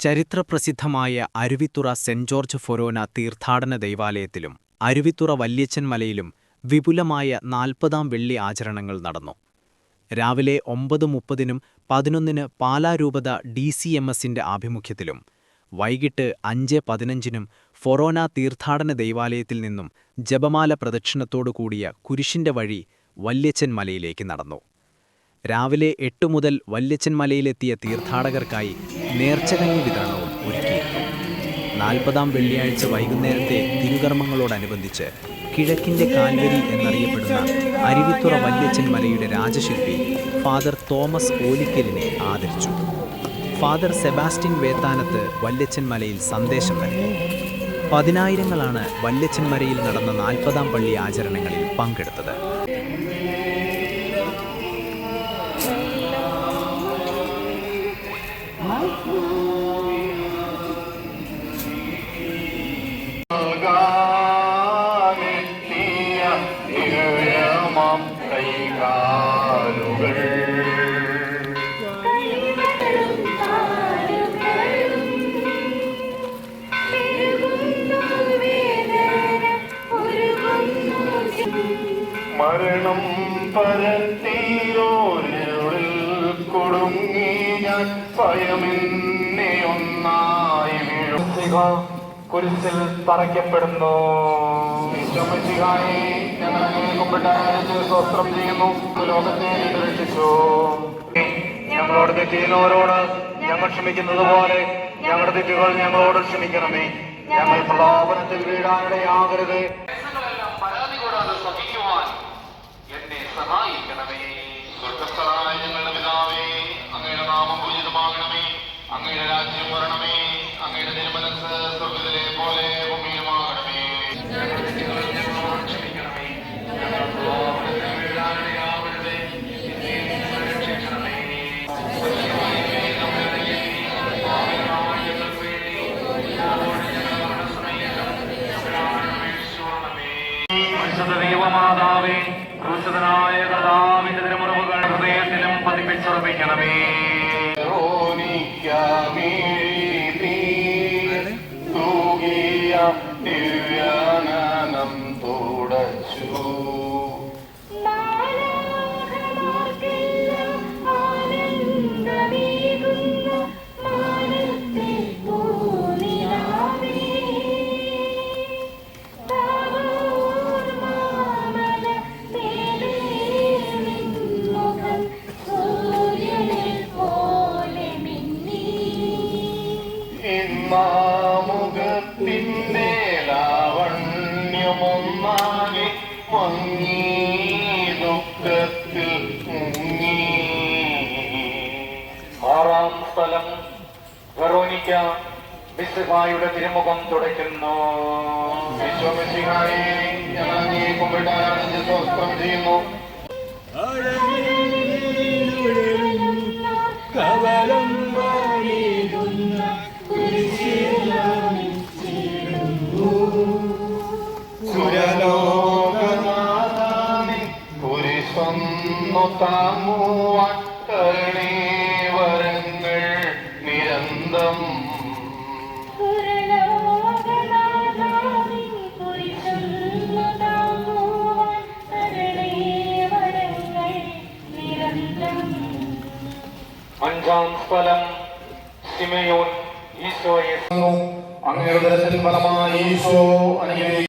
ചരിത്രപ്രസിദ്ധമായ Aruvithura saint George ഫൊറോന തീർത്ഥാടന ദൈവാലയത്തിലും അരുവിത്തുറ വല്യച്ചൻ മലയിലും വിപുലമായ 40-ാം വെള്ളി ആചരണങ്ങൾ നടന്നു. രാവിലെ 9:30-നും 11-ന് പാലാ രൂപത DCMSന്റെ ആഭിമുഖ്യത്തിലും വൈകിട്ട് 5:15-നും ഫൊറോന തീർത്ഥാടന ദൈവാലയത്തിൽ നിന്നും ജപമാല പ്രദക്ഷിണത്തോടുകൂടിയ കുരിശിന്റെ വഴി വല്യച്ചൻ മലയിലേക്ക് നടന്നു. രാവിലെ 8 മുതൽ വല്യച്ചൻ മലയിലെത്തിയ തീർത്ഥാടകർക്കായി നേർച്ചകഞ്ഞി വിതരണവും ഒരുക്കിയിരുന്നു. 40-ാം വെള്ളിയാഴ്ച വൈകുന്നേരത്തെ തിരുകർമ്മങ്ങളോടനുബന്ധിച്ച് കിഴക്കിന്റെ കാൽവരി എന്നറിയപ്പെടുന്ന അരുവിത്തുറ വല്യച്ചൻ മലയുടെ രാജശില്പി ഫാദർ തോമസ് ഓലിക്കലിനെ ആദരിച്ചു. ഫാദർ സെബാസ്റ്റ്യൻ വേത്താനത്ത് വല്യച്ചൻ മലയിൽ സന്ദേശം നൽകി. 10,000-ങ്ങളാണ് വല്യച്ചൻ മലയിൽ നടന്ന 40-ാം പള്ളി ആചരണങ്ങളിൽ പങ്കെടുത്തത്. മരണം പരത്തിയോരിൽ കുടുങ്ങി ഞാൻ സ്വയമെന്നെ ഒന്നായി വീഴുക കുരിശിൽ തറയ്ക്കപ്പെടുന്നു. സ്വസ്ത്രം ചെയ്യുന്നു. ലോകത്തെ രക്ഷിച്ചു. ഞങ്ങളോട് തെറ്റിയുന്നവരോട് ഞങ്ങൾ ക്ഷമിക്കുന്നത് പോലെ ഞങ്ങളുടെ തെറ്റുകൾ ഞങ്ങളോട് ക്ഷമിക്കണമേ. ഞങ്ങൾ പ്രലോഭനത്തിൽ വീഴാനിടയാകരുത്. പരാതി കൂടാതെ സഹിക്കുവാൻ എന്നെ സഹായിക്കണമേ. സ്വർഗ്ഗസ്ഥനായ ഞങ്ങളുടെ പിതാവേ, അങ്ങയുടെ നാമം പൂജിതമാകണമേ. അങ്ങയുടെ രാജ്യം വരണമേ. അങ്ങയുടെ തിരുമനസ്സ് സ്വർഗ്ഗത്തിലെ പോലെ ഭൂമിയിലുമാകണമേ. ഞങ്ങളുടെ തെറ്റുകൾ ഞങ്ങളോട് ക്ഷമിക്കണമേ. ഞങ്ങൾ പ്രലോഭനത്തിൽ വീഴാനിടയാകരുത്. രക്ഷിക്കണമേ. ദൈവമാതാവേ, ക്രൂശിതനായ കർത്താവിന്റെ തിരുമുറിവുകൾ ഹൃദയത്തിലും പതിപ്പിച്ചുറപ്പിക്കണമേ. ദിവ്യാനനം തുടച്ചു മുഖത്തിൻ്റെ ലാവണ്യമൊന്നാകെ മങ്ങി ദുഃഖത്തിൽ മുങ്ങി. 6-ാം സ്ഥലം വെറോനിക്ക മിശിഹായുടെ തിരുമുഖം തുടയ്ക്കുന്നു. വിശ്വമിശിഹായെ ഞങ്ങൾ അങ്ങയെ കുമ്പിട്ടാരാധിച്ച് സ്വസ്ത്രം ചെയ്യുന്നു. സുരലോകനാഥാനെ കുരിശൊന്നു താങ്ങുവാൻ കരുണീവരങ്ങൾ നിരന്തം. അഞ്ചാം സ്ഥലം ശിമയോൻ ഈശോയെ അങ്ങയുടെ ദർശന ഫലമായി ഈശോ അനുഗ്രഹിക്കുന്നു.